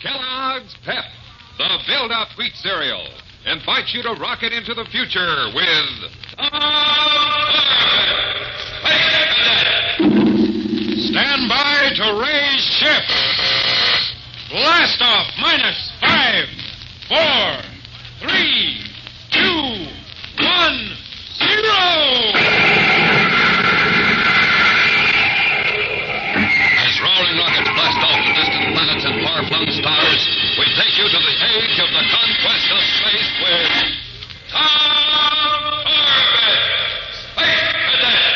Kellogg's Pep, the build-up wheat cereal, invites you to rocket into the future with Tom Corbett, Space Cadet. Stand by to raise ship. Blast off -5, 4, 3, 2, 1, 0. As roaring rockets blast off the distant planets and far-flung stars, we take you to the age of the conquest of space with Tom Corbett, Space Cadet.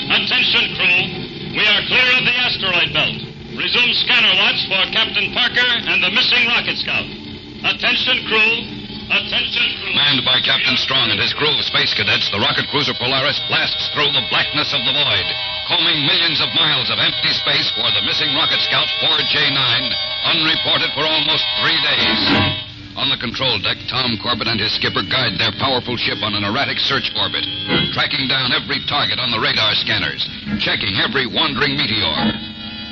Attention, crew. We are clear of the asteroid belt. Resume scanner watch for Captain Parker and the missing rocket scout. Attention, crew. Attention, crew. Manned by Captain Strong and his crew of space cadets, the rocket cruiser Polaris blasts through the blackness of the void, combing millions of miles of empty space for the missing rocket scout 4J9, unreported for almost 3 days. On the control deck, Tom Corbett and his skipper guide their powerful ship on an erratic search orbit, tracking down every target on the radar scanners, checking every wandering meteor.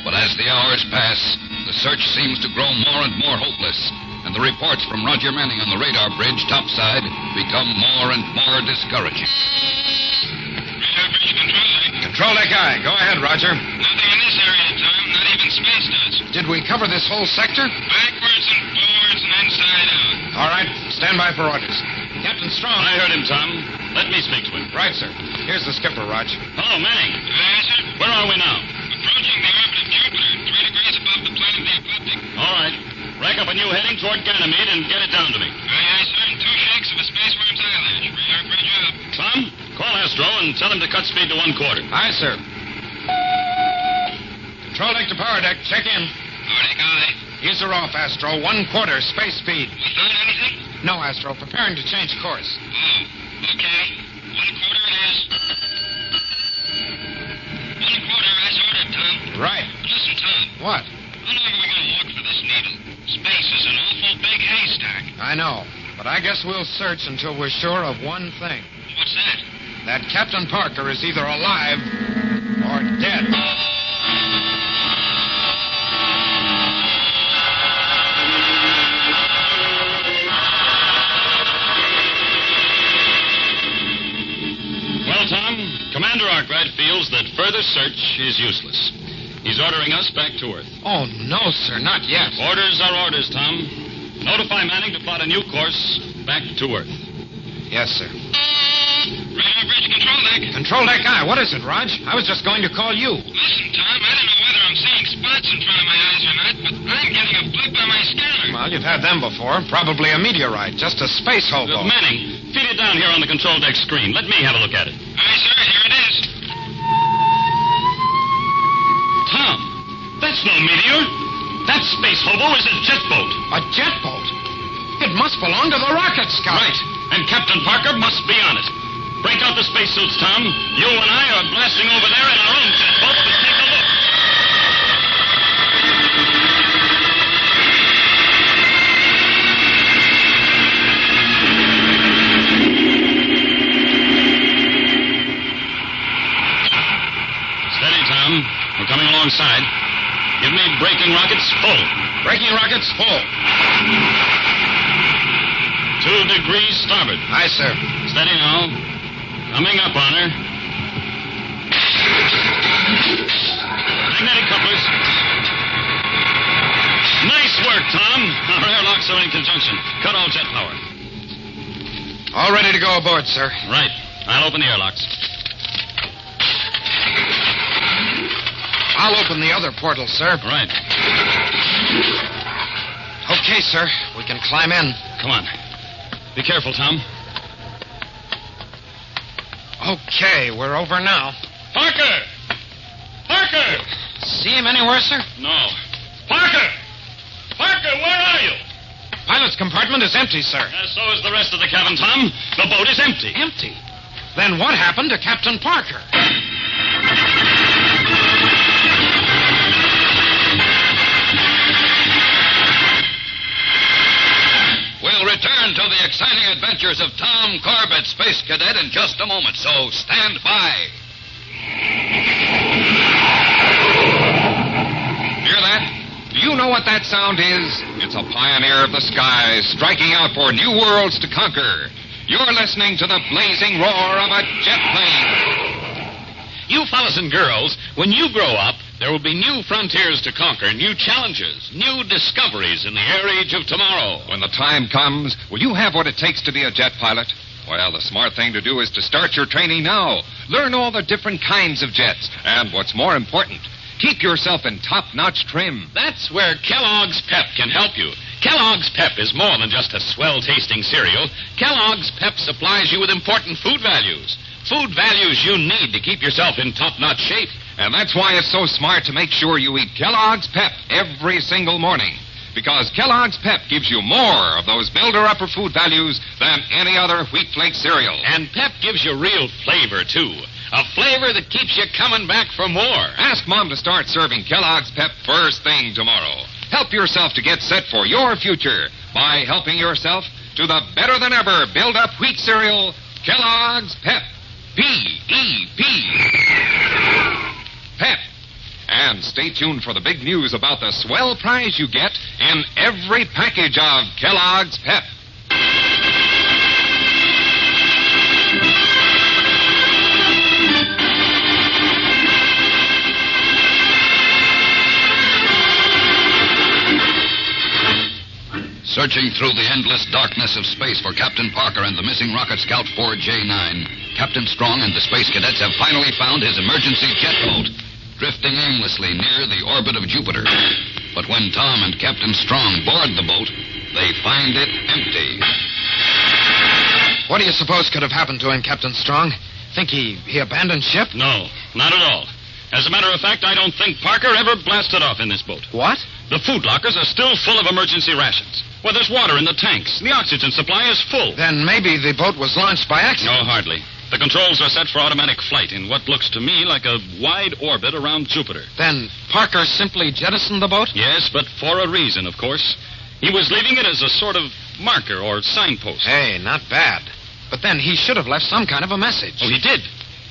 But as the hours pass, the search seems to grow more and more hopeless, and the reports from Roger Manning on the radar bridge topside become more and more discouraging. Radar bridge control deck. Control deck aye. Go ahead, Roger. Nothing in this area, Tom. Not even space does. Did we cover this whole sector? Backwards and forwards and inside out. All right. Stand by for orders. Captain Strong. I heard him, Tom. Let me speak to him. Right, sir. Here's the skipper, Rog. Hello, Manning. Aye, sir. Where are we now? Approaching the orbit of Jupiter, 3 degrees above the plane of the ecliptic. All right. Rack up a new heading toward Ganymede and get it down to me. Aye, sir. And 2 shakes of a spaceworm's eyelash. Radar bridge up. Tom, call Astro and tell him to cut speed to 1/4. Aye, sir. Control deck to power deck. Check in. Power deck aye. Ease her off, Astro. 1/4 space speed. We found anything? No, Astro. Preparing to change course. Oh, okay. 1/4 it is. 1/4 as ordered, Tom. Right. Listen, Tom. What? How long are we going to look for this needle? Space is an awful big haystack. I know. But I guess we'll search until we're sure of one thing. What's that? That Captain Parker is either alive or dead. Well, Tom, Commander Arkwright feels that further search is useless. He's ordering us back to Earth. Oh, no, sir. Not yet. Orders are orders, Tom. Notify Manning to plot a new course back to Earth. Yes, sir. Radar bridge control deck. Control deck aye. What is it, Rog? I was just going to call you. Listen, Tom, I don't know whether I'm seeing spots in front of my eyes or not, but I'm getting a blip on my scanner. Well, you've had them before. Probably a meteorite. Just a space hobo. Manning, feed it down here on the control deck screen. Let me have a look at it. Aye, sir, here it is. Tom, that's no meteor. That space hobo is a jet boat. A jet boat? It must belong to the rocket scout. Right. And Captain Parker must be on it. Break out the spacesuits, Tom. You and I are blasting over there in our own jet boat to take a look. Steady, Tom. We're coming alongside. Give me braking rockets full. Braking rockets full. 2 degrees starboard. Aye, sir. Steady now. Coming up on her. Magnetic couplers. Nice work, Tom. Our airlocks are in conjunction. Cut all jet power. All ready to go aboard, sir. Right. I'll open the airlocks. I'll open the other portal, sir. Right. Okay, sir. We can climb in. Come on. Be careful, Tom. Okay, we're over now. Parker! Parker! See him anywhere, sir? No. Parker! Parker, where are you? Pilot's compartment is empty, sir. So is the rest of the cabin, Tom. The boat is empty. Empty? Then what happened to Captain Parker? adventures of Tom Corbett, Space Cadet, in just a moment, so stand by. Hear that? Do you know what that sound is? It's a pioneer of the skies striking out for new worlds to conquer. You're listening to the blazing roar of a jet plane. You fellas and girls, when you grow up, there will be new frontiers to conquer, new challenges, new discoveries in the air age of tomorrow. When the time comes, will you have what it takes to be a jet pilot? Well, the smart thing to do is to start your training now. Learn all the different kinds of jets. And what's more important, keep yourself in top-notch trim. That's where Kellogg's Pep can help you. Kellogg's Pep is more than just a swell-tasting cereal. Kellogg's Pep supplies you with important food values. Food values you need to keep yourself in top-notch shape. And that's why it's so smart to make sure you eat Kellogg's Pep every single morning. Because Kellogg's Pep gives you more of those builder-upper food values than any other wheat flake cereal. And Pep gives you real flavor, too. A flavor that keeps you coming back for more. Ask Mom to start serving Kellogg's Pep first thing tomorrow. Help yourself to get set for your future by helping yourself to the better-than-ever build-up wheat cereal, Kellogg's Pep. P-E-P. Pep. And stay tuned for the big news about the swell prize you get in every package of Kellogg's Pep. Searching through the endless darkness of space for Captain Parker and the missing rocket scout 4J9, Captain Strong and the Space Cadets have finally found his emergency jet boat, drifting aimlessly near the orbit of Jupiter. But when Tom and Captain Strong board the boat, they find it empty. What do you suppose could have happened to him, Captain Strong? Think he abandoned ship? No, not at all. As a matter of fact, I don't think Parker ever blasted off in this boat. What? The food lockers are still full of emergency rations. Well, there's water in the tanks. The oxygen supply is full. Then maybe the boat was launched by accident. No, hardly. The controls are set for automatic flight in what looks to me like a wide orbit around Jupiter. Then Parker simply jettisoned the boat? Yes, but for a reason, of course. He was leaving it as a sort of marker or signpost. Hey, not bad. But then he should have left some kind of a message. Oh, he did.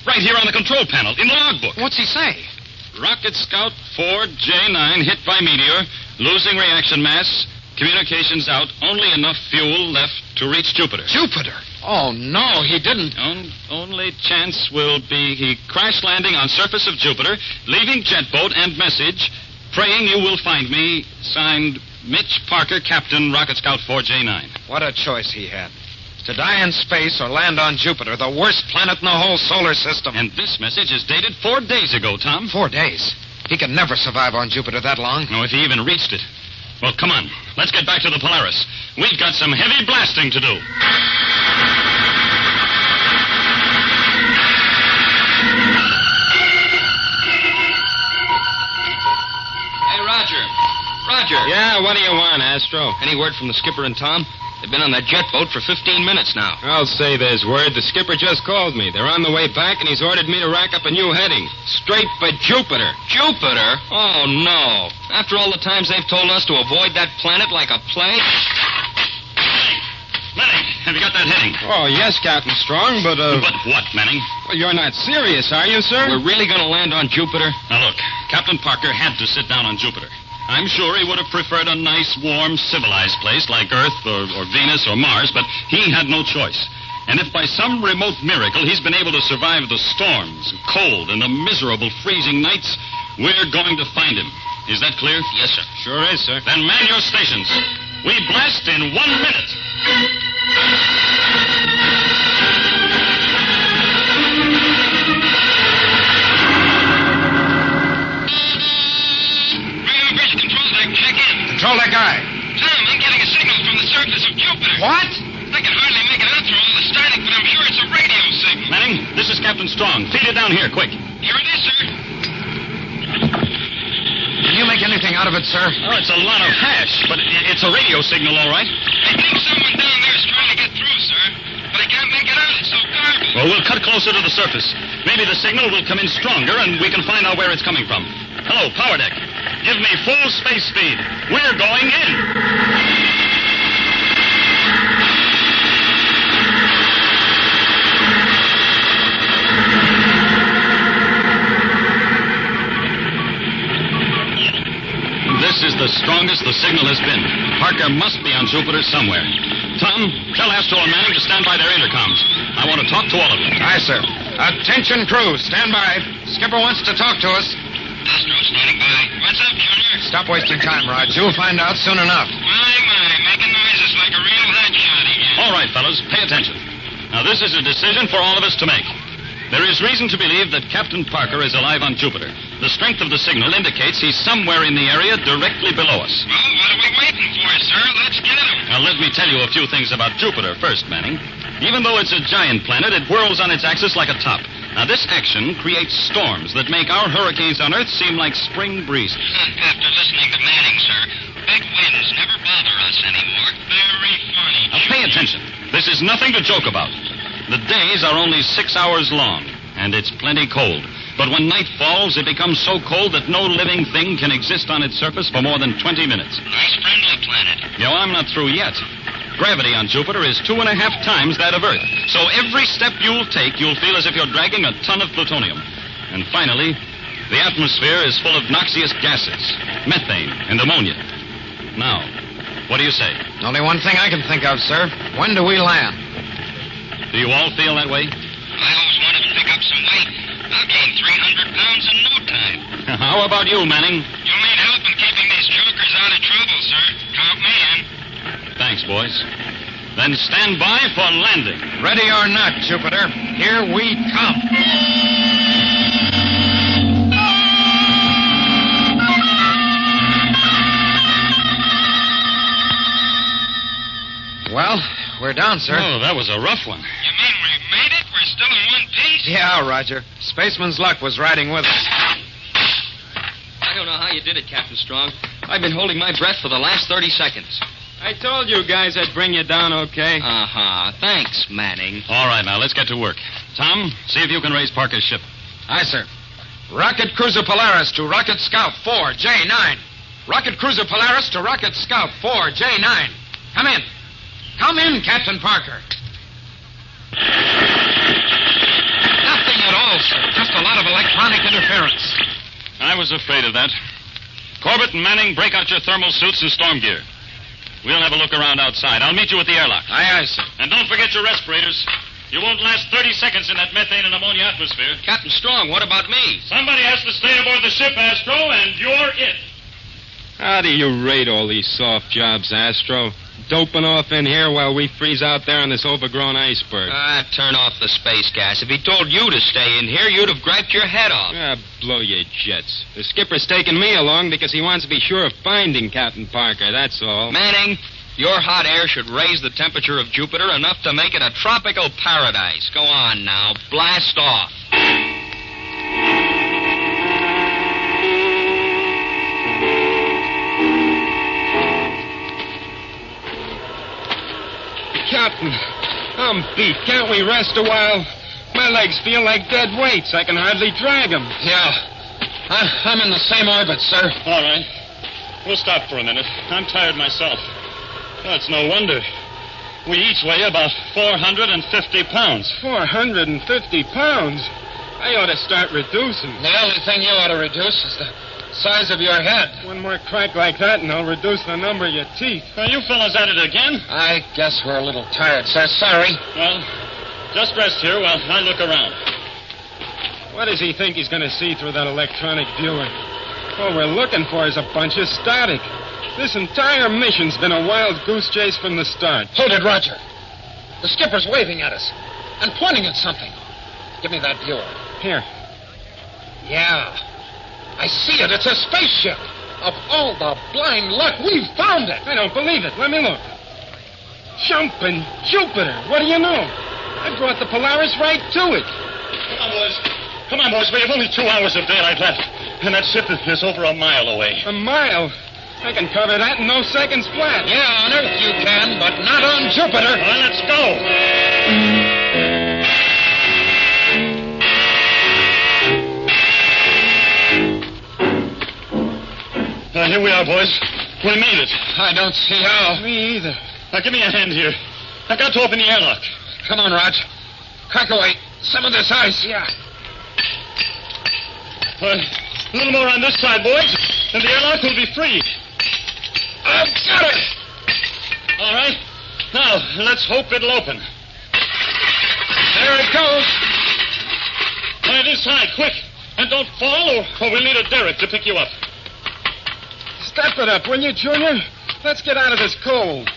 Right here on the control panel, in the logbook. What's he say? Rocket Scout 4J9 hit by meteor, losing reaction mass, communications out, only enough fuel left to reach Jupiter. Jupiter? Oh, no, he didn't. Only chance will be he crash landing on surface of Jupiter, leaving jet boat and message, praying you will find me, signed Mitch Parker, Captain, Rocket Scout 4J9. What a choice he had. To die in space or land on Jupiter, the worst planet in the whole solar system. And this message is dated 4 days ago, Tom. 4 days? He could never survive on Jupiter that long. No, if he even reached it. Well, come on. Let's get back to the Polaris. We've got some heavy blasting to do. Hey, Roger. Yeah, what do you want, Astro? Any word from the skipper and Tom? They've been on that jet boat for 15 minutes now. I'll say there's word. The skipper just called me. They're on the way back, and he's ordered me to rack up a new heading. Straight for Jupiter. Jupiter? Oh, no. After all the times they've told us to avoid that planet like a plague. Manning, have you got that heading? Oh, yes, Captain Strong, but, But what, Manning? Well, you're not serious, are you, sir? We're really going to land on Jupiter? Now, look, Captain Parker had to sit down on Jupiter. I'm sure he would have preferred a nice, warm, civilized place like Earth or Venus or Mars, but he had no choice. And if by some remote miracle he's been able to survive the storms, cold, and the miserable freezing nights, we're going to find him. Is that clear? Yes, sir. Sure is, sir. Then man your stations. We blast in 1 minute. Control that guy. Tom, I'm getting a signal from the surface of Jupiter. What? I can hardly make it out through all the static, but I'm sure it's a radio signal. Manning, this is Captain Strong. Feed it down here, quick. Here it is, sir. Can you make anything out of it, sir? Oh, it's a lot of hash, but it's a radio signal, all right. I think someone down there is trying to get through, sir. But I can't make it out. It's so garbled. Well, we'll cut closer to the surface. Maybe the signal will come in stronger, and we can find out where it's coming from. Hello, power deck. Give me full space speed. We're going in. This is the strongest the signal has been. Parker must be on Jupiter somewhere. Tom, tell Astro and Manning to stand by their intercoms. I want to talk to all of them. Aye, sir. Attention, crew. Stand by. Skipper wants to talk to us. Astro standing by. What's up, Junior? Stop wasting time, Raj. You'll find out soon enough. My, making noises like a real hotshot again. All right, fellas, pay attention. Now, this is a decision for all of us to make. There is reason to believe that Captain Parker is alive on Jupiter. The strength of the signal indicates he's somewhere in the area directly below us. Well, what are we waiting for, sir? Let's get him. Now, let me tell you a few things about Jupiter first, Manning. Even though it's a giant planet, it whirls on its axis like a top. Now, this action creates storms that make our hurricanes on Earth seem like spring breezes. After listening to Manning, sir, big winds never bother us anymore. Very funny. Now, pay attention. This is nothing to joke about. The days are only 6 hours long, and it's plenty cold. But when night falls, it becomes so cold that no living thing can exist on its surface for more than 20 minutes. Nice friendly planet. You know, I'm not through yet. Gravity on Jupiter is 2.5 times that of Earth. So every step you'll take, you'll feel as if you're dragging a ton of plutonium. And finally, the atmosphere is full of noxious gases, methane and ammonia. Now, what do you say? Only one thing I can think of, sir. When do we land? Do you all feel that way? I always wanted to pick up some weight. I'll gain 300 pounds in no time. How about you, Manning? You'll need help in keeping these jokers out of trouble, sir. Count me in. Thanks, boys. Then stand by for landing. Ready or not, Jupiter, here we come. Well, we're down, sir. Oh, that was a rough one. You mean we made it? We're still in one piece? Yeah, Roger. Spaceman's luck was riding with us. I don't know how you did it, Captain Strong. I've been holding my breath for the last 30 seconds. I told you guys I'd bring you down okay. Uh-huh. Thanks, Manning. All right, now, let's get to work. Tom, see if you can raise Parker's ship. Aye, sir. Rocket Cruiser Polaris to Rocket Scout 4J9. Rocket Cruiser Polaris to Rocket Scout 4J9. Come in. Come in, Captain Parker. Nothing at all, sir. Just a lot of electronic interference. I was afraid of that. Corbett and Manning, break out your thermal suits and storm gear. We'll have a look around outside. I'll meet you at the airlock. Aye, sir. And don't forget your respirators. You won't last 30 seconds in that methane and ammonia atmosphere. Captain Strong, what about me? Somebody has to stay aboard the ship, Astro, and you're it. How do you rate all these soft jobs, Astro? Doping off in here while we freeze out there on this overgrown iceberg. Turn off the space gas. If he told you to stay in here, you'd have griped your head off. Blow your jets. The skipper's taking me along because he wants to be sure of finding Captain Parker, that's all. Manning, your hot air should raise the temperature of Jupiter enough to make it a tropical paradise. Go on now. Blast off. Captain, I'm beat. Can't we rest a while? My legs feel like dead weights. I can hardly drag them. Yeah. I'm in the same orbit, sir. All right. We'll stop for a minute. I'm tired myself. That's no wonder. We each weigh about 450 pounds. 450 pounds? I ought to start reducing. The only thing you ought to reduce is the size of your head. One more crack like that, and I'll reduce the number of your teeth. Are you fellas at it again? I guess we're a little tired, sir. Sorry. Well, just rest here while I look around. What does he think he's going to see through that electronic viewer? All we're looking for is a bunch of static. This entire mission's been a wild goose chase from the start. Hold it, Roger. The skipper's waving at us and pointing at something. Give me that viewer. Here. Yeah. I see it. It's a spaceship. Of all the blind luck, we've found it. I don't believe it. Let me look. Jumping Jupiter. What do you know? I brought the Polaris right to it. Come on, boys. Come on, boys. We have only 2 hours of daylight left. And that ship is over a mile away. A mile? I can cover that in no seconds flat. Yeah, on Earth you can, but not on Jupiter. All right, let's go. Here we are, boys. We made it. I don't see how. Me either. Now, give me a hand here. I've got to open the airlock. Come on, Rog. Crack away some of this ice. Yeah. A little more on this side, boys. and the airlock will be free. I've got it. All right. Now, let's hope it'll open. There it goes. Climb inside, quick. And don't fall, or we'll need a derrick to pick you up. Step it up, will you, Junior? Let's get out of this cold.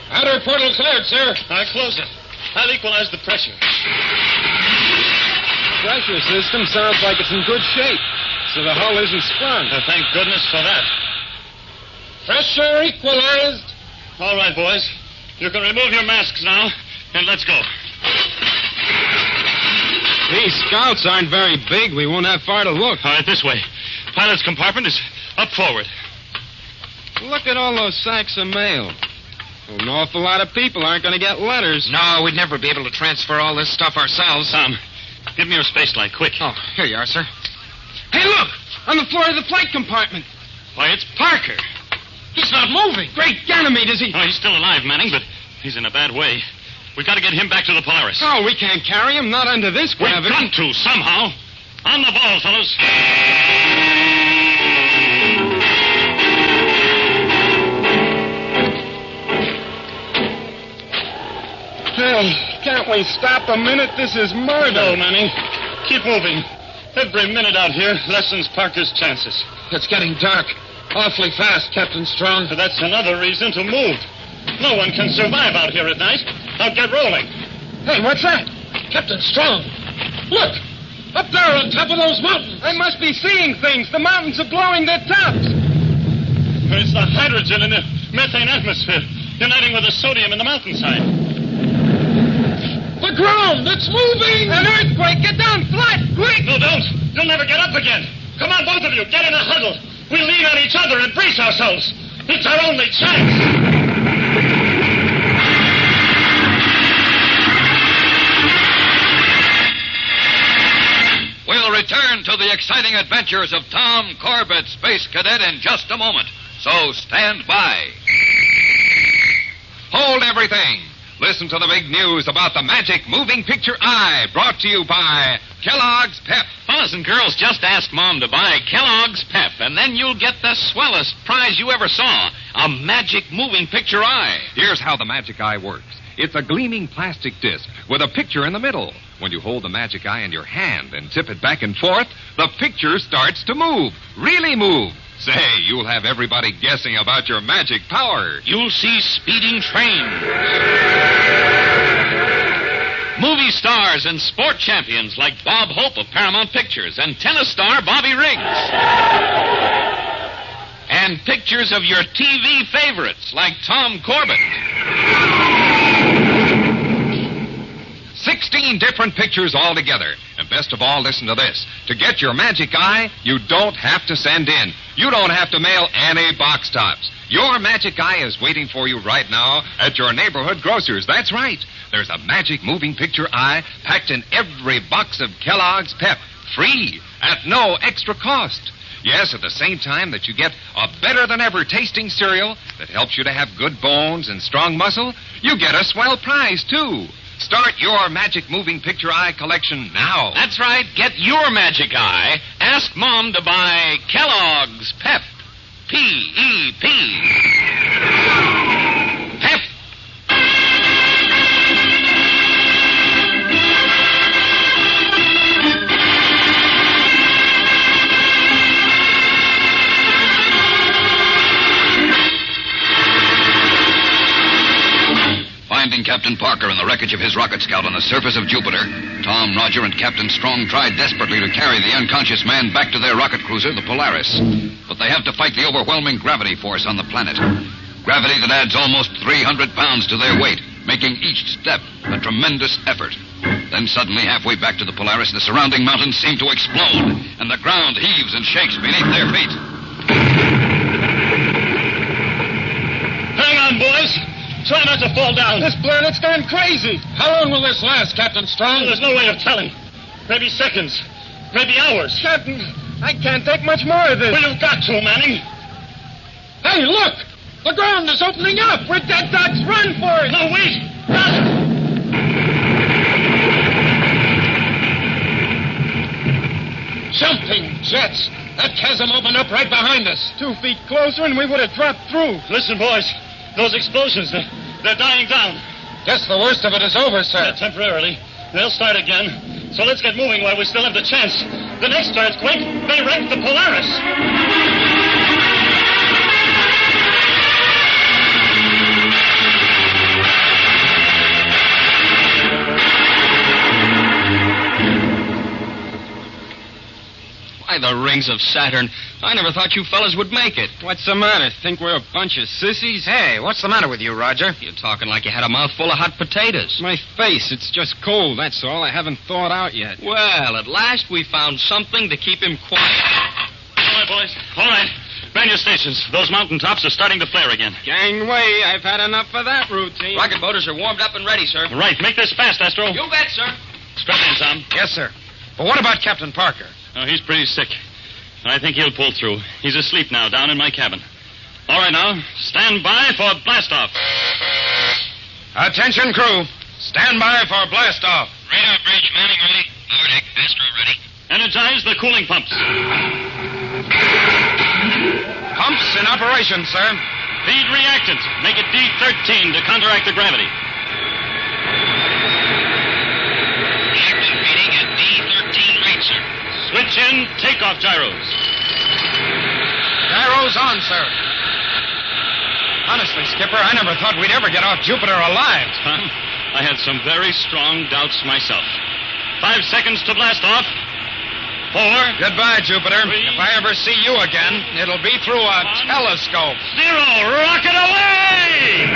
Outer portal cleared, sir. I'll close it. I'll equalize the pressure. Pressure system sounds like it's in good shape, so the hull isn't sprung. Thank goodness for that. Pressure equalized. All right, boys. You can remove your masks now, and let's go. These scouts aren't very big. We won't have far to look. All right, this way. Pilot's compartment is up forward. Look at all those sacks of mail. An awful lot of people aren't going to get letters. No, we'd never be able to transfer all this stuff ourselves. Tom, give me your space light, quick. Oh, here you are, sir. Hey, look! On the floor of the flight compartment. Why, it's Parker. He's not moving. Great Ganymede, is he? Oh, he's still alive, Manning, but he's in a bad way. We've got to get him back to the Polaris. Oh, we can't carry him, not under this We've gravity. got to, somehow. On the ball, fellows. Hey, can't we stop a minute? This is murder. No, Manning. Keep moving. Every minute out here lessens Parker's chances. It's getting dark. Awfully fast, Captain Strong. But that's another reason to move. No one can survive out here at night. Now get rolling. Hey, what's that? Captain Strong. Look! Up there on top of those mountains. I must be seeing things. The mountains are blowing their tops. It's the hydrogen in the methane atmosphere uniting with the sodium in the mountainside. The ground! It's moving! An earthquake! Get down flat! Quick! No, don't. You'll never get up again. Come on, both of you. Get in a huddle. We'll lean on each other and brace ourselves. It's our only chance. We'll return to the exciting adventures of Tom Corbett, Space Cadet, in just a moment. So stand by. Hold everything. Listen to the big news about the magic moving picture eye, brought to you by Kellogg's Pep. Fellas and girls, just ask Mom to buy Kellogg's Pep, and then you'll get the swellest prize you ever saw, a magic moving picture eye. Here's how the magic eye works. It's a gleaming plastic disc with a picture in the middle. When you hold the magic eye in your hand and tip it back and forth, the picture starts to move. Really move. Say, you'll have everybody guessing about your magic power. You'll see speeding trains, movie stars and sport champions like Bob Hope of Paramount Pictures and tennis star Bobby Riggs, and pictures of your TV favorites like Tom Corbett. 16 different pictures altogether. And best of all, listen to this. To get your magic eye, you don't have to send in. You don't have to mail any box tops. Your magic eye is waiting for you right now at your neighborhood grocer's. That's right. There's a magic moving picture eye packed in every box of Kellogg's Pep. Free, at no extra cost. Yes, at the same time that you get a better-than-ever tasting cereal that helps you to have good bones and strong muscle, you get a swell prize, too. Start your magic moving picture eye collection now. That's right. Get your magic eye. Ask Mom to buy Kellogg's Pep. P-E-P. Pep. Finding Captain Parker in the wreckage of his rocket scout on the surface of Jupiter, Tom, Roger, and Captain Strong tried desperately to carry the unconscious man back to their rocket cruiser, the Polaris. But they have to fight the overwhelming gravity force on the planet. Gravity that adds almost 300 pounds to their weight, making each step a tremendous effort. Then suddenly, halfway back to the Polaris, the surrounding mountains seem to explode, and the ground heaves and shakes beneath their feet. Hang on, boys. Try not to fall down. This planet's gone crazy. How long will this last, Captain Strong? There's no way of telling. Maybe seconds. Maybe hours. Captain, I can't take much more of this. Well, you've got to, Manning. Hey, look! The ground is opening up! We're dead ducks. Run for it. No, wait. Run. Jumping jets! That chasm opened up right behind us. 2 feet closer and we would have dropped through. Listen, boys. Those explosions, they're dying down. Guess the worst of it is over, sir. Temporarily. They'll start again. So let's get moving while we still have the chance. The next earthquake may wreck the Polaris. By the rings of Saturn, I never thought you fellas would make it. What's the matter? Think we're a bunch of sissies? Hey, what's the matter with you, Roger? You're talking like you had a mouthful of hot potatoes. My face, it's just cold, that's all. I haven't thawed out yet. Well, at last we found something to keep him quiet. All right, boys. All right. Man your stations. Those mountaintops are starting to flare again. Gangway, I've had enough of that routine. Rocket motors are warmed up and ready, sir. Right. Make this fast, Astro. You bet, sir. Strap in, Tom. Yes, sir. But what about Captain Parker? Oh, he's pretty sick. I think he'll pull through. He's asleep now down in my cabin. All right, now. Stand by for blast-off. Attention, crew. Stand by for blast-off. Radar bridge mounting ready. Lower deck, Astro ready. Energize the cooling pumps. Pumps in operation, sir. Feed reactant. Make it D13 to counteract the gravity. Reactant feeding at D13 rate, sir. Switch in takeoff gyros. Gyros on, sir. Honestly, Skipper, I never thought we'd ever get off Jupiter alive. Tom, I had some very strong doubts myself. 5 seconds to blast off. 4. Goodbye, Jupiter. 3. If I ever see you again, it'll be through a telescope. 0. Rocket away!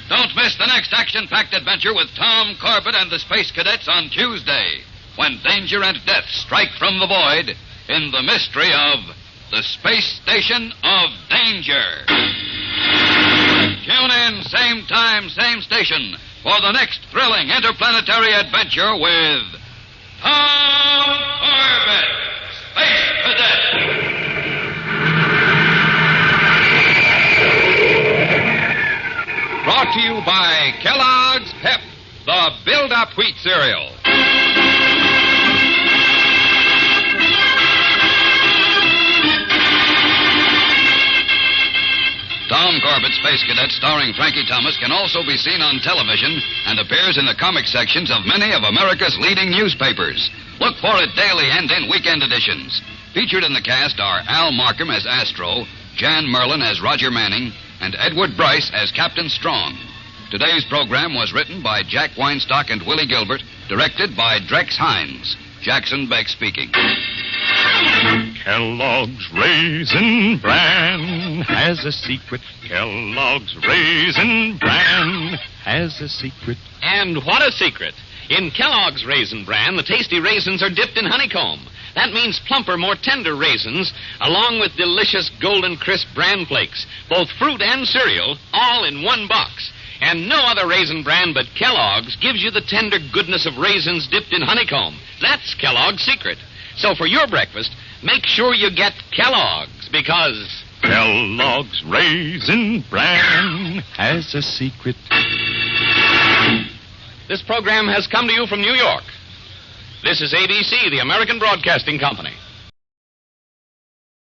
Don't miss the next action-packed adventure with Tom Corbett and the Space Cadets on Tuesday, when danger and death strike from the void in the mystery of the Space Station of Danger. Tune in, same time, same station, for the next thrilling interplanetary adventure with Tom Corbett, Space Cadet. Brought to you by Kellogg's Pep, the build-up wheat cereal. Tom Corbett, Space Cadet, starring Frankie Thomas, can also be seen on television and appears in the comic sections of many of America's leading newspapers. Look for it daily and in weekend editions. Featured in the cast are Al Markham as Astro, Jan Merlin as Roger Manning, and Edward Bryce as Captain Strong. Today's program was written by Jack Weinstock and Willie Gilbert, directed by Drex Hines. Jackson Beck speaking. Kellogg's Raisin Bran has a secret. Kellogg's Raisin Bran has a secret. And what a secret. In Kellogg's Raisin Bran, the tasty raisins are dipped in honeycomb. That means plumper, more tender raisins, along with delicious golden crisp bran flakes, both fruit and cereal, all in one box. And no other raisin brand but Kellogg's gives you the tender goodness of raisins dipped in honeycomb. That's Kellogg's secret. So for your breakfast, make sure you get Kellogg's, because Kellogg's Raisin Bran has a secret. This program has come to you from New York. This is ABC, the American Broadcasting Company.